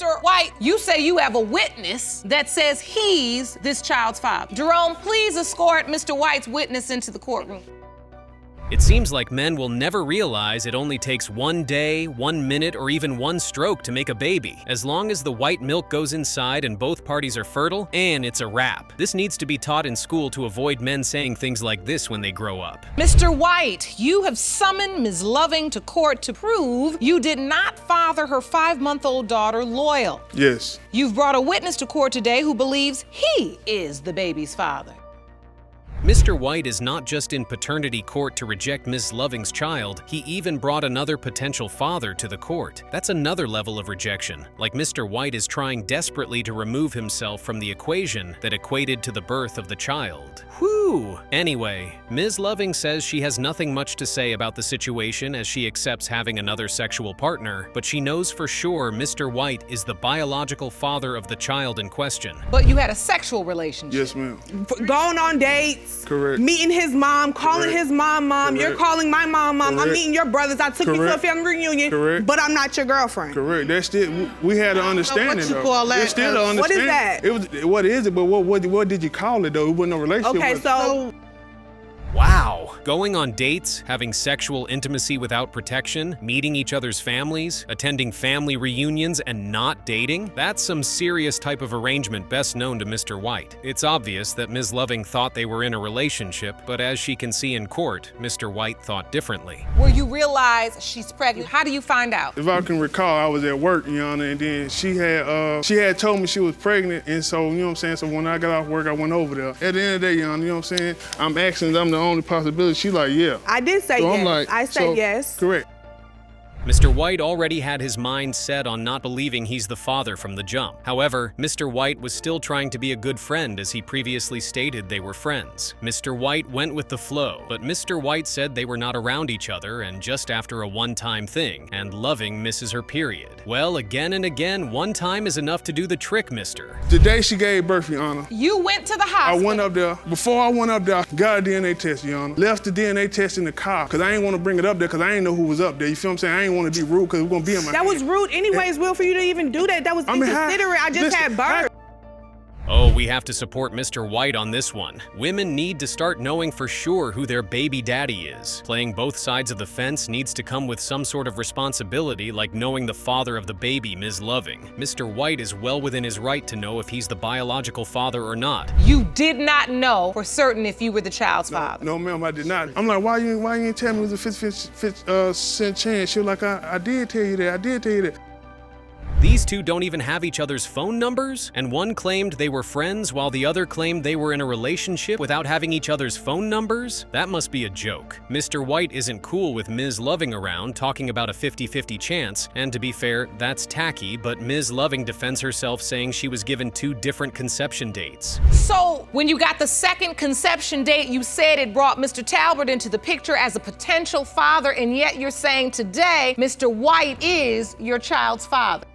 Mr. White, you say you have a witness that says he's this child's father. Jerome, please escort Mr. White's witness into the courtroom. It seems like men will never realize it only takes 1 day, 1 minute, or even 1 stroke to make a baby. As long as the white milk goes inside and both parties are fertile, and it's a wrap. This needs to be taught in school to avoid men saying things like this when they grow up. Mr. White, you have summoned Ms. Loving to court to prove you did not father her 5-month-old daughter, Loyal. Yes. You've brought a witness to court today who believes he is the baby's father. Mr. White is not just in paternity court to reject Ms. Loving's child, he even brought another potential father to the court. That's another level of rejection, like Mr. White is trying desperately to remove himself from the equation that equated to the birth of the child. Whew! Anyway, Ms. Loving says she has nothing much to say about the situation as she accepts having another sexual partner, but she knows for sure Mr. White is the biological father of the child in question. But you had a sexual relationship. Yes, ma'am. Going on dates. Correct. Meeting his mom, calling Correct. his mom. Correct. You're calling my mom. I'm Correct. meeting your brothers. I took you to a Correct. family reunion, Correct. but I'm not your girlfriend. Correct. That's still, we had an understanding you though. call that, It's still an what is understanding. that? It was, what is it? But what did you call it though? It wasn't no relationship. Okay, with- so Wow! Going on dates, having sexual intimacy without protection, meeting each other's families, attending family reunions, and not dating? That's some serious type of arrangement best known to Mr. White. It's obvious that Ms. Loving thought they were in a relationship, but as she can see in court, Mr. White thought differently. Where you realize she's pregnant, how do you find out? If I can recall, I was at work, you know, and then she had told me she was pregnant, and so, you know what I'm saying, so when I got off work, I went over there. At the end of the day, you know what I'm saying, I'm asking, I'm the only possibility. She like, yeah. I did say So yes. I'm like, I said so- yes. Correct. Mr. White already had his mind set on not believing he's the father from the jump. However, Mr. White was still trying to be a good friend as he previously stated they were friends. Mr. White went with the flow, but Mr. White said they were not around each other and just after a one-time thing, and Loving misses her period. Well, again and again, one time is enough to do the trick, mister. The day she gave birth, Your Honor, You went to the I hospital. went up there. Before I went up there, I got a DNA test, Your Honor. Left the DNA test in the car, because I ain't want to bring it up there, because I ain't know who was up there. You feel what I'm saying? I ain't want to be rude, because we're going to be in my That was hand. rude anyways, Will, for you to even do that. That was I mean, how- inconsiderate. I just listen, had birth. Oh, we have to support Mr. White on this one. Women need to start knowing for sure who their baby daddy is. Playing both sides of the fence needs to come with some sort of responsibility, like knowing the father of the baby, Ms. Loving. Mr. White is well within his right to know if he's the biological father or not. You did not know for certain if you were the child's father. No, ma'am, I did not. I'm like, why you ain't tell me it was a 50% chance? She was like, I did tell you that. I did tell you that. These two don't even have each other's phone numbers, and one claimed they were friends while the other claimed they were in a relationship without having each other's phone numbers? That must be a joke. Mr. White isn't cool with Ms. Loving around talking about a 50-50 chance, and to be fair, that's tacky, but Ms. Loving defends herself saying she was given 2 different conception dates. So when you got the second conception date, you said it brought Mr. Talbert into the picture as a potential father, and yet you're saying today Mr. White is your child's father.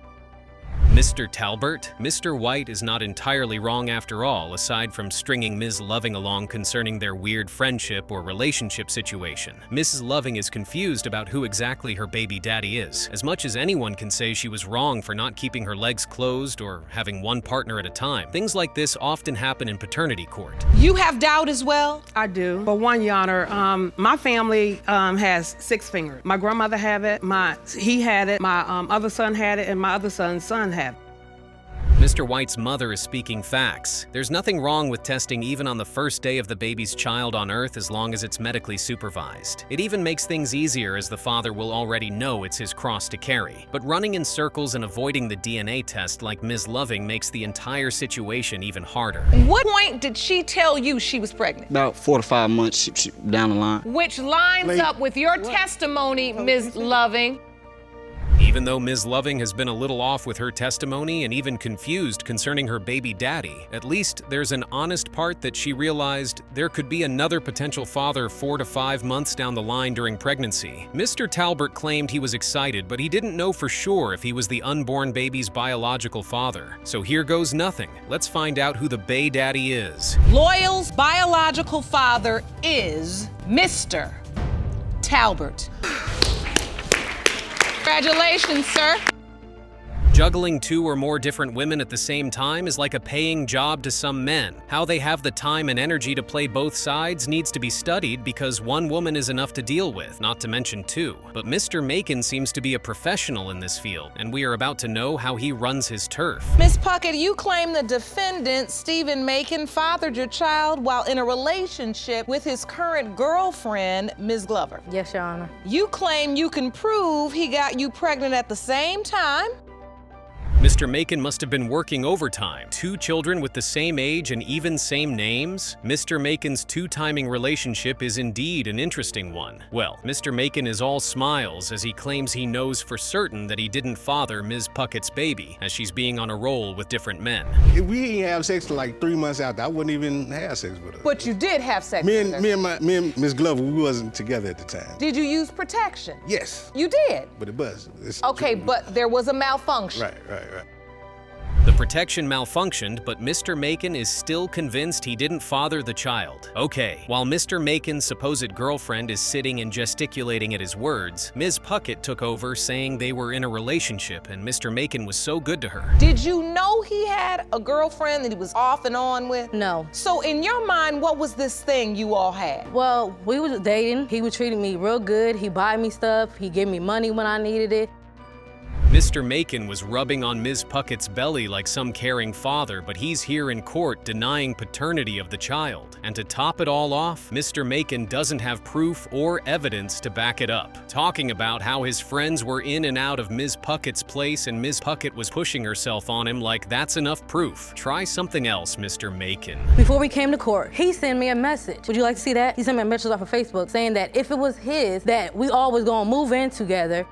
Mr. Talbert? Mr. White is not entirely wrong after all, aside from stringing Ms. Loving along concerning their weird friendship or relationship situation. Mrs. Loving is confused about who exactly her baby daddy is. As much as anyone can say she was wrong for not keeping her legs closed or having one partner at a time, things like this often happen in paternity court. You have doubt as well? I do. But one, Your Honor, my family has 6 fingers. My grandmother had it, he had it, my other son had it, and my other son's son had it. Mr. White's mother is speaking facts. There's nothing wrong with testing even on the first day of the baby's child on Earth as long as it's medically supervised. It even makes things easier as the father will already know it's his cross to carry. But running in circles and avoiding the DNA test like Ms. Loving makes the entire situation even harder. What point did she tell you she was pregnant? About 4 to 5 months down the line. Which lines up with your testimony, Ms. Loving. Even though Ms. Loving has been a little off with her testimony and even confused concerning her baby daddy, at least there's an honest part that she realized there could be another potential father 4 to 5 months down the line during pregnancy. Mr. Talbert claimed he was excited, but he didn't know for sure if he was the unborn baby's biological father. So here goes nothing. Let's find out who the bae daddy is. Loyal's biological father is Mr. Talbert. Congratulations, sir. Juggling 2 or more different women at the same time is like a paying job to some men. How they have the time and energy to play both sides needs to be studied because one woman is enough to deal with, not to mention 2. But Mr. Macon seems to be a professional in this field, and we are about to know how he runs his turf. Ms. Puckett, you claim the defendant, Stephen Macon, fathered your child while in a relationship with his current girlfriend, Ms. Glover. Yes, Your Honor. You claim you can prove he got you pregnant at the same time. Mr. Macon must have been working overtime. 2 children with the same age and even same names? Mr. Macon's 2-timing relationship is indeed an interesting one. Well, Mr. Macon is all smiles as he claims he knows for certain that he didn't father Ms. Puckett's baby, as she's being on a roll with different men. If we didn't have sex till like 3 months after, I wouldn't even have sex with her. But you did have sex Me with her. and Ms. Glover, we wasn't together at the time. Did you use protection? Yes, You did? but it was. Okay, but there was a malfunction. Right. The protection malfunctioned, but Mr. Macon is still convinced he didn't father the child. Okay, while Mr. Macon's supposed girlfriend is sitting and gesticulating at his words, Ms. Puckett took over saying they were in a relationship and Mr. Macon was so good to her. Did you know he had a girlfriend that he was off and on with? No. So in your mind, what was this thing you all had? Well, we was dating. He was treating me real good. He buy me stuff. He gave me money when I needed it. Mr. Macon was rubbing on Ms. Puckett's belly like some caring father, but he's here in court denying paternity of the child. And to top it all off, Mr. Macon doesn't have proof or evidence to back it up, talking about how his friends were in and out of Ms. Puckett's place and Ms. Puckett was pushing herself on him like that's enough proof. Try something else, Mr. Macon. Before we came to court, he sent me a message. Would you like to see that? He sent me a message off of Facebook saying that if it was his, that we all was gonna move in together.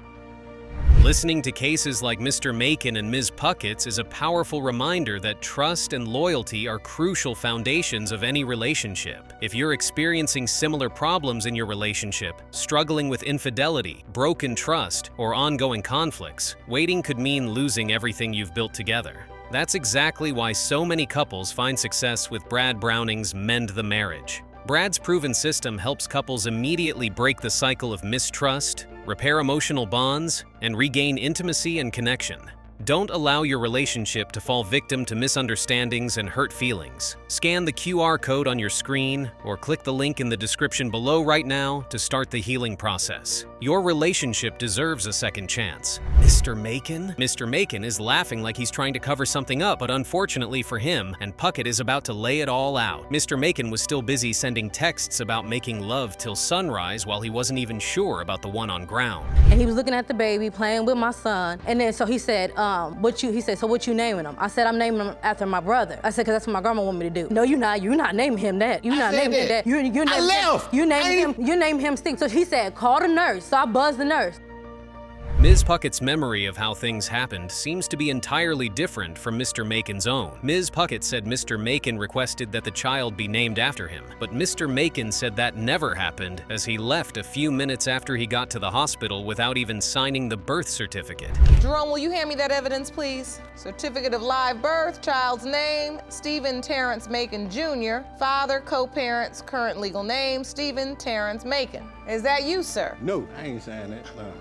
Listening to cases like Mr. Macon and Ms. Puckett's is a powerful reminder that trust and loyalty are crucial foundations of any relationship. If you're experiencing similar problems in your relationship, struggling with infidelity, broken trust, or ongoing conflicts, waiting could mean losing everything you've built together. That's exactly why so many couples find success with Brad Browning's Mend the Marriage. Brad's proven system helps couples immediately break the cycle of mistrust, repair emotional bonds, and regain intimacy and connection. Don't allow your relationship to fall victim to misunderstandings and hurt feelings. Scan the QR code on your screen or click the link in the description below right now to start the healing process. Your relationship deserves a second chance. Mr. Macon? Mr. Macon is laughing like he's trying to cover something up, but unfortunately for him, and Puckett is about to lay it all out. Mr. Macon was still busy sending texts about making love till sunrise while he wasn't even sure about the one on ground. And he was looking at the baby, playing with my son. And then so he said, he said, so what you naming him? I said, I'm naming him after my brother. I said, cause that's what my grandma want me to do. No, you're not naming him that. You're not naming him that. You name him Steve. So he said, call the nurse. So I buzzed the nurse. Ms. Puckett's memory of how things happened seems to be entirely different from Mr. Macon's own. Ms. Puckett said Mr. Macon requested that the child be named after him, but Mr. Macon said that never happened as he left a few minutes after he got to the hospital without even signing the birth certificate. Jerome, will you hand me that evidence, please? Certificate of live birth, child's name, Stephen Terrence Macon Jr., father, co-parents, current legal name, Stephen Terrence Macon. Is that you, sir? No, I ain't saying that. No.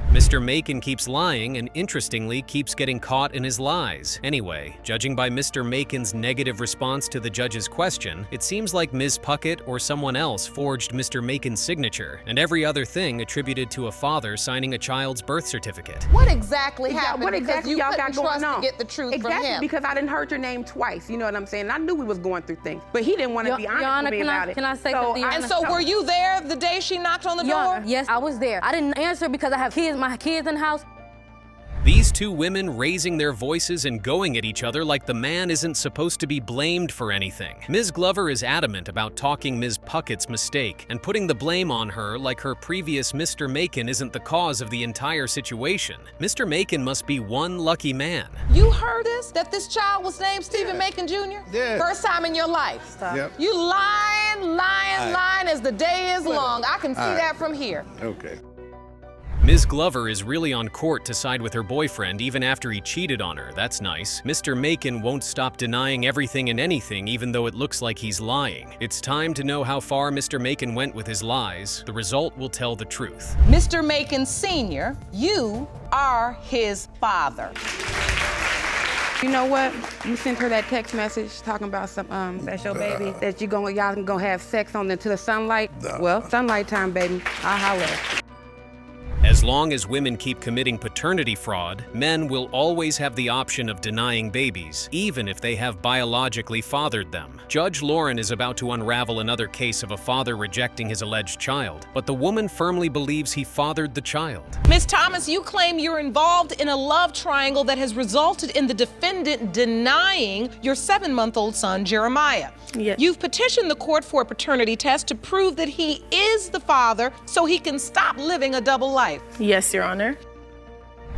Mr. Macon keeps lying and, interestingly, keeps getting caught in his lies. Anyway, judging by Mr. Macon's negative response to the judge's question, it seems like Ms. Puckett or someone else forged Mr. Macon's signature, and every other thing attributed to a father signing a child's birth certificate. What exactly happened? What exactly y'all got going on? To get the truth from him. Because I didn't heard your name twice. You know what I'm saying? I knew we was going through things, but he didn't want to be honest with me about it. Can I say something? And so were you there the day she knocked on the door? Yes, I was there. I didn't answer because I have my kids in the house. These two women raising their voices and going at each other like the man isn't supposed to be blamed for anything. Ms. Glover is adamant about talking Ms. Puckett's mistake and putting the blame on her like her previous Mr. Macon isn't the cause of the entire situation. Mr. Macon must be one lucky man. You heard us? That this child was named Stephen Macon Jr.? Yeah. First time in your life? Stop. Yep. You lying as the day is long. I can see that from here. Okay. Ms. Glover is really on court to side with her boyfriend even after he cheated on her. That's nice. Mr. Macon won't stop denying everything and anything even though it looks like he's lying. It's time to know how far Mr. Macon went with his lies. The result will tell the truth. Mr. Macon Sr., you are his father. You know what? You sent her that text message talking about some that's your baby, that y'all can go have sex on into the sunlight. Well, sunlight time, baby. I'll holler. As long as women keep committing paternity fraud, men will always have the option of denying babies, even if they have biologically fathered them. Judge Lauren is about to unravel another case of a father rejecting his alleged child, but the woman firmly believes he fathered the child. Ms. Thomas, you claim you're involved in a love triangle that has resulted in the defendant denying your 7-month-old son, Jeremiah. Yes. You've petitioned the court for a paternity test to prove that he is the father so he can stop living a double life. Yes, Your Honor.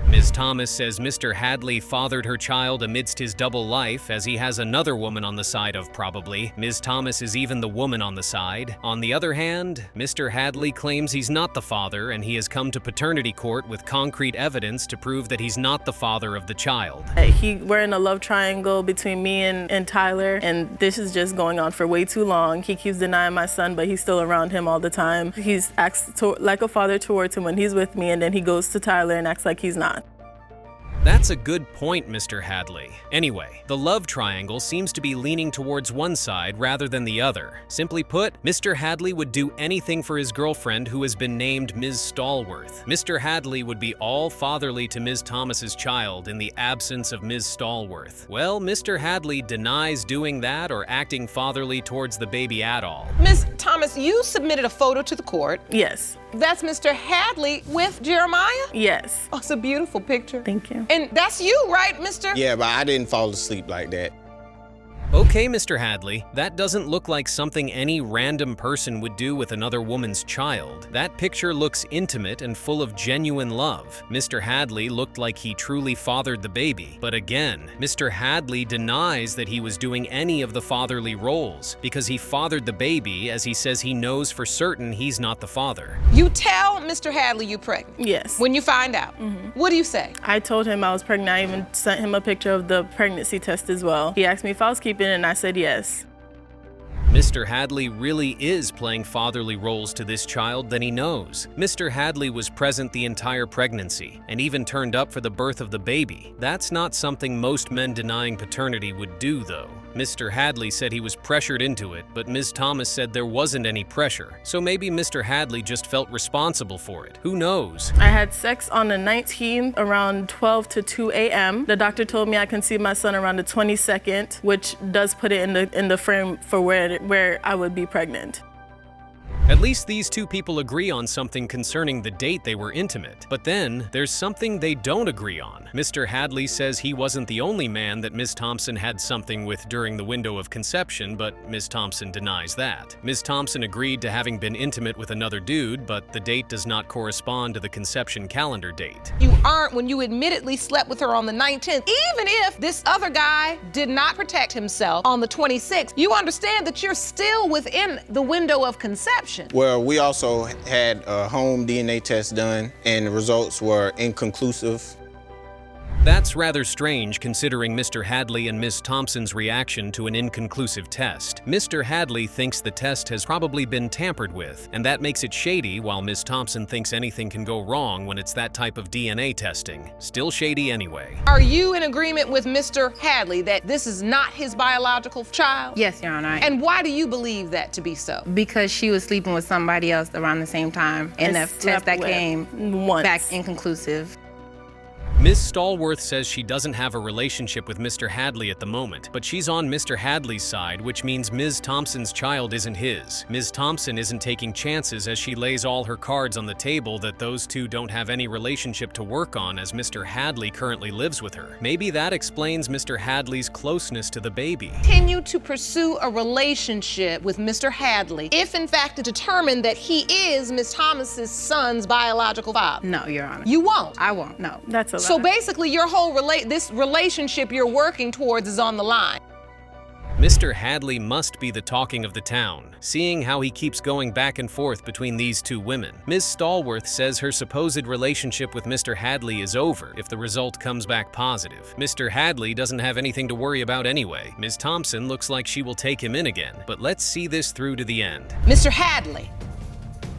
Ms. Thomas says Mr. Hadley fathered her child amidst his double life, as he has another woman on the side of probably. Ms. Thomas is even the woman on the side. On the other hand, Mr. Hadley claims he's not the father, and he has come to paternity court with concrete evidence to prove that he's not the father of the child. We're in a love triangle between me and Tyler, and this is just going on for way too long. He keeps denying my son, but he's still around him all the time. He's acts like a father towards him when he's with me, and then he goes to Tyler and acts like he's not. That's a good point, Mr. Hadley. Anyway, the love triangle seems to be leaning towards one side rather than the other. Simply put, Mr. Hadley would do anything for his girlfriend, who has been named Ms. Stallworth. Mr. Hadley would be all fatherly to Ms. Thomas's child in the absence of Ms. Stallworth. Well, Mr. Hadley denies doing that or acting fatherly towards the baby at all. Ms. Thomas, you submitted a photo to the court. Yes. That's Mr. Hadley with Jeremiah? Yes. Oh, it's a beautiful picture. Thank you. And that's you, right, Mr.? Yeah, but I didn't fall asleep like that. Okay, Mr. Hadley, that doesn't look like something any random person would do with another woman's child. That picture looks intimate and full of genuine love. Mr. Hadley looked like he truly fathered the baby. But again, Mr. Hadley denies that he was doing any of the fatherly roles because he fathered the baby, as he says he knows for certain he's not the father. You tell Mr. Hadley you're pregnant? Yes. When you find out, what do you say? I told him I was pregnant. I even sent him a picture of the pregnancy test as well. He asked me if I was keeping it, and I said yes. Mr. Hadley really is playing fatherly roles to this child that he knows. Mr. Hadley was present the entire pregnancy and even turned up for the birth of the baby. That's not something most men denying paternity would do, though. Mr. Hadley said he was pressured into it, but Ms. Thomas said there wasn't any pressure. So maybe Mr. Hadley just felt responsible for it. Who knows? I had sex on the 19th around 12 to 2 a.m. The doctor told me I conceived my son around the 22nd, which does put it in the frame for where I would be pregnant. At least these two people agree on something concerning the date they were intimate. But then, there's something they don't agree on. Mr. Hadley says he wasn't the only man that Ms. Thompson had something with during the window of conception, but Ms. Thompson denies that. Ms. Thompson agreed to having been intimate with another dude, but the date does not correspond to the conception calendar date. You aren't when you admittedly slept with her on the 19th. Even if this other guy did not protect himself on the 26th, you understand that you're still within the window of conception. Well, we also had a home DNA test done, and the results were inconclusive. That's rather strange considering Mr. Hadley and Ms. Thompson's reaction to an inconclusive test. Mr. Hadley thinks the test has probably been tampered with, and that makes it shady, while Ms. Thompson thinks anything can go wrong when it's that type of DNA testing. Still shady anyway. Are you in agreement with Mr. Hadley that this is not his biological child? Yes, Your Honor. And why do you believe that to be so? Because she was sleeping with somebody else around the same time, and the test that came back inconclusive. Ms. Stallworth says she doesn't have a relationship with Mr. Hadley at the moment, but she's on Mr. Hadley's side, which means Ms. Thompson's child isn't his. Ms. Thompson isn't taking chances as she lays all her cards on the table that those two don't have any relationship to work on, as Mr. Hadley currently lives with her. Maybe that explains Mr. Hadley's closeness to the baby. Continue to pursue a relationship with Mr. Hadley if in fact it's determined that he is Ms. Thomas's son's biological father. No, Your Honor. You won't? I won't, no. That's a lie. So basically your whole this relationship you're working towards is on the line. Mr. Hadley must be the talking of the town, seeing how he keeps going back and forth between these two women. Ms. Stallworth says her supposed relationship with Mr. Hadley is over if the result comes back positive. Mr. Hadley doesn't have anything to worry about anyway. Ms. Thompson looks like she will take him in again, but let's see this through to the end. Mr. Hadley,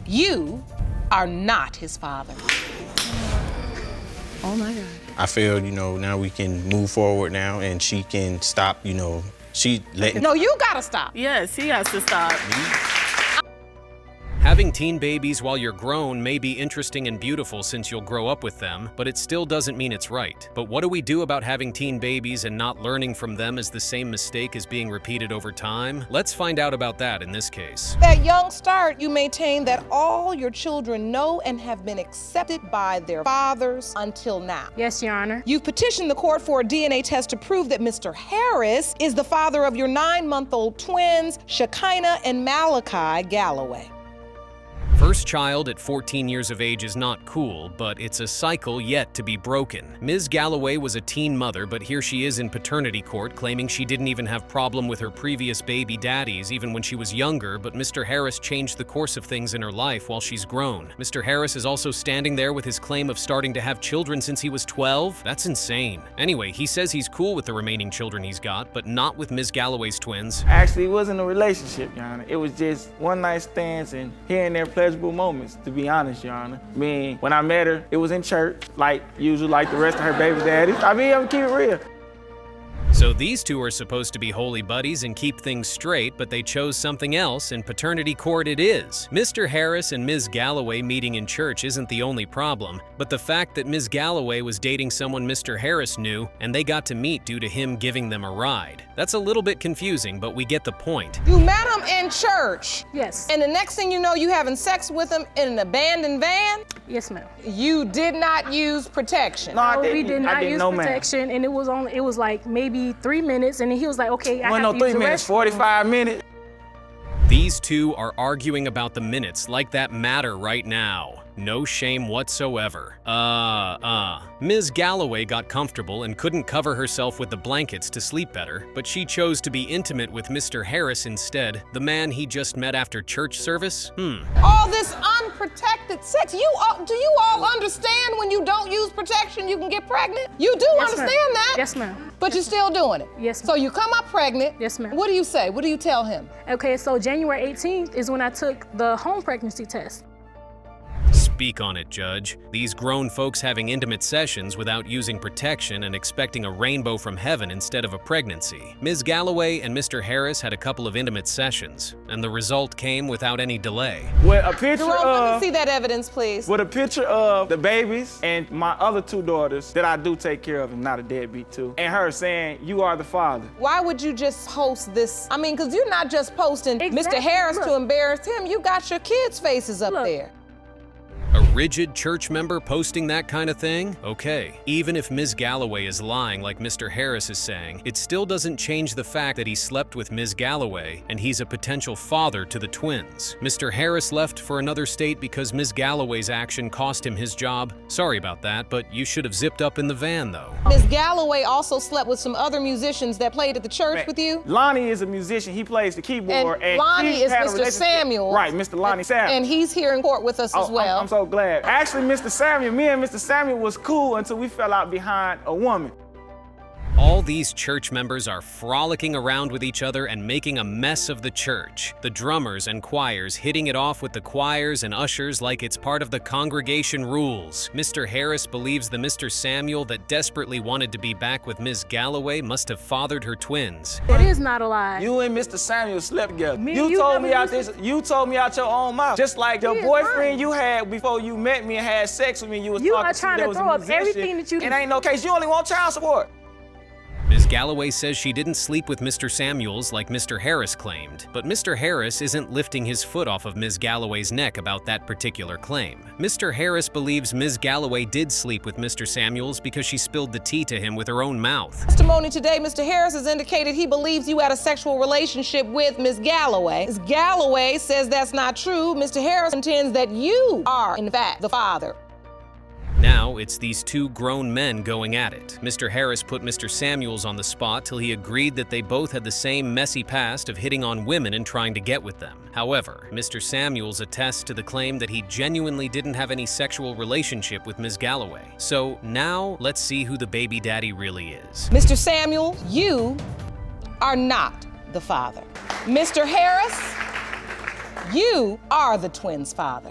you are not his father. Oh my God. I feel, now we can move forward now and she can stop, she letting. No, you gotta stop. Yes, he has to stop. Having teen babies while you're grown may be interesting and beautiful since you'll grow up with them, but it still doesn't mean it's right. But what do we do about having teen babies and not learning from them as the same mistake is being repeated over time? Let's find out about that in this case. At Young Start, you maintain that all your children know and have been accepted by their fathers until now. Yes, Your Honor. You've petitioned the court for a DNA test to prove that Mr. Harris is the father of your 9-month-old twins, Shekinah and Malachi Galloway. First child at 14 years of age is not cool, but it's a cycle yet to be broken. Ms. Galloway was a teen mother, but here she is in paternity court claiming she didn't even have problem with her previous baby daddies even when she was younger, but Mr. Harris changed the course of things in her life while she's grown. Mr. Harris is also standing there with his claim of starting to have children since he was 12? That's insane. Anyway, he says he's cool with the remaining children he's got, but not with Ms. Galloway's twins. Actually, it wasn't a relationship, Your Honor. It was just one-night stands and here and there pleasurable moments, to be honest, Your Honor. I mean, when I met her, it was in church, like usual, like the rest of her baby daddies. I mean, I'm keep it real. So these two are supposed to be holy buddies and keep things straight, but they chose something else, and paternity court it is. Mr. Harris and Ms. Galloway meeting in church isn't the only problem, but the fact that Ms. Galloway was dating someone Mr. Harris knew, and they got to meet due to him giving them a ride. That's a little bit confusing, but we get the point. You met him in church. Yes. And the next thing you know, you having sex with him in an abandoned van? Yes, ma'am. You did not use protection. No, I didn't. We did not use protection, and it was like maybe 3 minutes, and then he was like, okay, I have to use 3 minutes, 45 minutes. These two are arguing about the minutes like that matter right now. No shame whatsoever. Ms. Galloway got comfortable and couldn't cover herself with the blankets to sleep better, but she chose to be intimate with Mr. Harris instead, the man he just met after church service? All this unprotected sex, do you all understand when you don't use protection, you can get pregnant? You do understand that? Yes, ma'am. But you're still doing it? Yes, ma'am. So you come up pregnant. Yes, ma'am. What do you say? What do you tell him? Okay, so January 18th is when I took the home pregnancy test. Speak on it, Judge. These grown folks having intimate sessions without using protection and expecting a rainbow from heaven instead of a pregnancy. Ms. Galloway and Mr. Harris had a couple of intimate sessions, and the result came without any delay. With a picture Jerome, let me see that evidence, please. With a picture of the babies and my other 2 daughters that I do take care of and not a deadbeat too, and her saying, you are the father. Why would you just post this? I mean, because you're not just posting Mr. Harris to embarrass him, you got your kids' faces up there. A rigid church member posting that kind of thing? Okay, even if Ms. Galloway is lying like Mr. Harris is saying, it still doesn't change the fact that he slept with Ms. Galloway and he's a potential father to the twins. Mr. Harris left for another state because Ms. Galloway's action cost him his job. Sorry about that, but you should have zipped up in the van though. Ms. Galloway also slept with some other musicians that played at the church with you? Lonnie is a musician, he plays the keyboard. And Lonnie is Mr. Samuel. Right, Mr. Lonnie Samuel. And he's here in court with us as well. I'm so glad. Actually, me and Mr. Samuel was cool until we fell out behind a woman. All these church members are frolicking around with each other and making a mess of the church. The drummers and choirs hitting it off with the choirs and ushers like it's part of the congregation rules. Mr. Harris believes the Mr. Samuel that desperately wanted to be back with Ms. Galloway must have fathered her twins. It is not a lie. You and Mr. Samuel slept together. You told me out your own mouth. Just like the boyfriend you had before you met me and had sex with me, you are trying to throw up everything that you do. It ain't no case. You only want child support. Ms. Galloway says she didn't sleep with Mr. Samuels like Mr. Harris claimed, but Mr. Harris isn't lifting his foot off of Ms. Galloway's neck about that particular claim. Mr. Harris believes Ms. Galloway did sleep with Mr. Samuels because she spilled the tea to him with her own mouth. Testimony today, Mr. Harris has indicated he believes you had a sexual relationship with Ms. Galloway. Ms. Galloway says that's not true. Mr. Harris intends that you are, in fact, the father. Now, it's these two grown men going at it. Mr. Harris put Mr. Samuels on the spot till he agreed that they both had the same messy past of hitting on women and trying to get with them. However, Mr. Samuels attests to the claim that he genuinely didn't have any sexual relationship with Ms. Galloway. So now, let's see who the baby daddy really is. Mr. Samuel, you are not the father. Mr. Harris, you are the twins' father.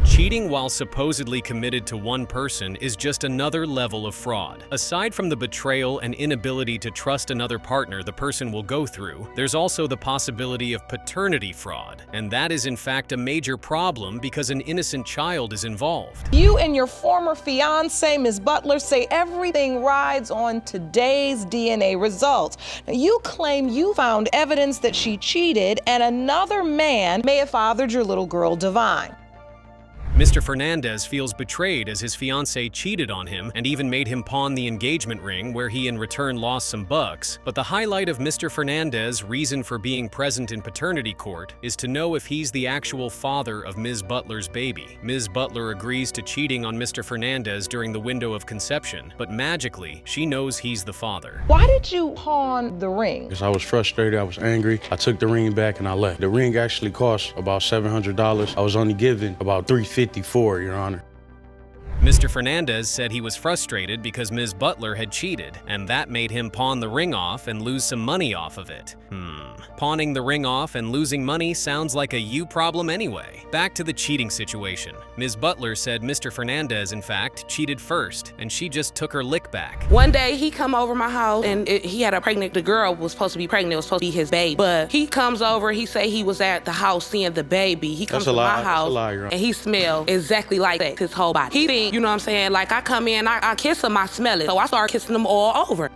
Cheating while supposedly committed to one person is just another level of fraud. Aside from the betrayal and inability to trust another partner the person will go through, there's also the possibility of paternity fraud, and that is in fact a major problem because an innocent child is involved. You and your former fiancée, Ms. Butler, say everything rides on today's DNA results. Now, you claim you found evidence that she cheated and another man may have fathered your little girl, Divine. Mr. Fernandez feels betrayed as his fiancée cheated on him and even made him pawn the engagement ring where he in return lost some bucks. But the highlight of Mr. Fernandez's reason for being present in paternity court is to know if he's the actual father of Ms. Butler's baby. Ms. Butler agrees to cheating on Mr. Fernandez during the window of conception, but magically, she knows he's the father. Why did you pawn the ring? Because I was frustrated, I was angry. I took the ring back and I left. The ring actually cost about $700. I was only given about $350 for, Your Honor. Mr. Fernandez said he was frustrated because Ms. Butler had cheated, and that made him pawn the ring off and lose some money off of it. Pawning the ring off and losing money sounds like a you problem anyway. Back to the cheating situation. Ms. Butler said Mr. Fernandez, in fact, cheated first, and she just took her lick back. One day, he come over my house, and he had the girl was supposed to be pregnant, it was supposed to be his baby. But he comes over, he say he was at the house seeing the baby. He comes to my house, and he smelled exactly like that, his whole body. He think, you know what I'm saying, like I come in, I kiss him, I smell it. So I start kissing him all over.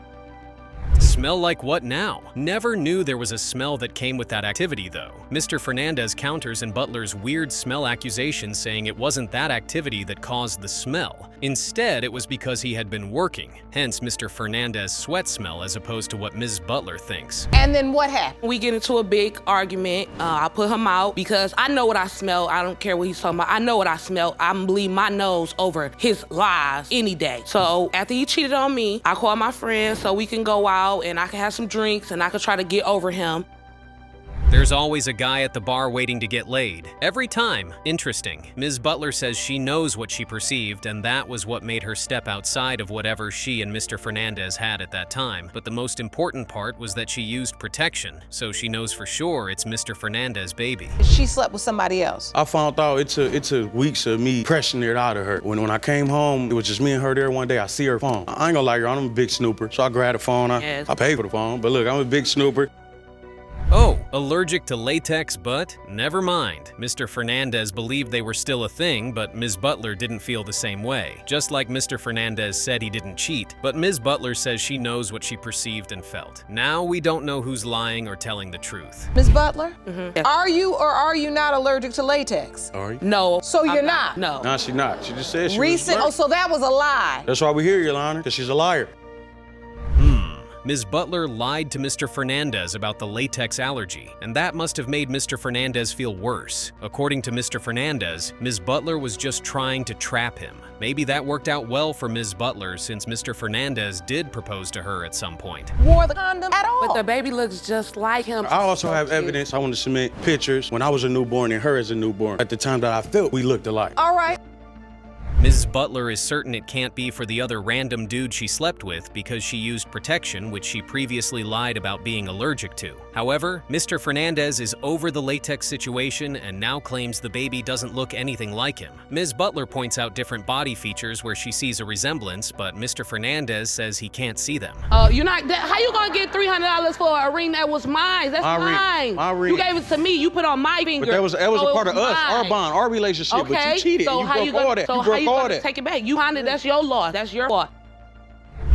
Smell like what now? Never knew there was a smell that came with that activity, though. Mr. Fernandez counters in Butler's weird smell accusation, saying it wasn't that activity that caused the smell. Instead, it was because he had been working, hence Mr. Fernandez's sweat smell as opposed to what Ms. Butler thinks. And then what happened? We get into a big argument. I put him out because I know what I smell. I don't care what he's talking about. I know what I smell. I'm bleeding my nose over his lies any day. So after he cheated on me, I called my friends so we can go out and I can have some drinks and I could try to get over him. There's always a guy at the bar waiting to get laid. Every time. Interesting. Ms. Butler says she knows what she perceived, and that was what made her step outside of whatever she and Mr. Fernandez had at that time. But the most important part was that she used protection, so she knows for sure it's Mr. Fernandez's baby. She slept with somebody else. I found out it took weeks of me pressing it out of her. When I came home, it was just me and her there one day. I see her phone. I ain't gonna lie, I'm a big snooper, so I grabbed the phone. I paid for the phone, but look, I'm a big snooper. Oh, allergic to latex, but never mind. Mr. Fernandez believed they were still a thing, but Ms. Butler didn't feel the same way. Just like Mr. Fernandez said he didn't cheat, but Ms. Butler says she knows what she perceived and felt. Now we don't know who's lying or telling the truth. Ms. Butler, are you or are you not allergic to latex? Are you? No. So you're not? No. No, she's not. She just said she was Oh, so that was a lie. That's why we're here, Your Honor, because she's a liar. Ms. Butler lied to Mr. Fernandez about the latex allergy, and that must have made Mr. Fernandez feel worse. According to Mr. Fernandez, Ms. Butler was just trying to trap him. Maybe that worked out well for Ms. Butler since Mr. Fernandez did propose to her at some point. Wore the condom at all. But the baby looks just like him. I also have evidence. I want to submit pictures when I was a newborn and her as a newborn. At the time that I felt we looked alike. All right. Ms. Butler is certain it can't be for the other random dude she slept with because she used protection, which she previously lied about being allergic to. However, Mr. Fernandez is over the latex situation and now claims the baby doesn't look anything like him. Ms. Butler points out different body features where she sees a resemblance, but Mr. Fernandez says he can't see them. You're not. How you gonna get $300 for a ring that was mine? That's mine. My ring. You gave it to me. You put on my finger. But that was a part of us, our bond, our relationship. Okay. But you cheated. So You how broke you gonna, all that. so You how broke you all gonna that. take it back? You handed. That's your loss. That's your fault.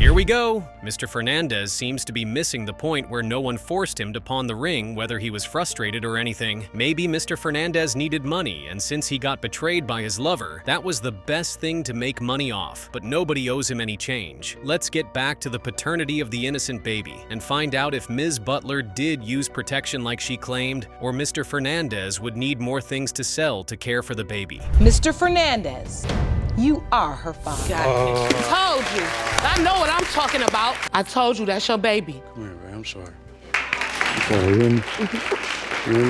Here we go. Mr. Fernandez seems to be missing the point where no one forced him to pawn the ring, whether he was frustrated or anything. Maybe Mr. Fernandez needed money, and since he got betrayed by his lover, that was the best thing to make money off. But nobody owes him any change. Let's get back to the paternity of the innocent baby and find out if Ms. Butler did use protection like she claimed, or Mr. Fernandez would need more things to sell to care for the baby. Mr. Fernandez, you are her father. I told you. I know what I'm talking about. I told you that's your baby. Come here, man. I'm sorry. I'm sorry.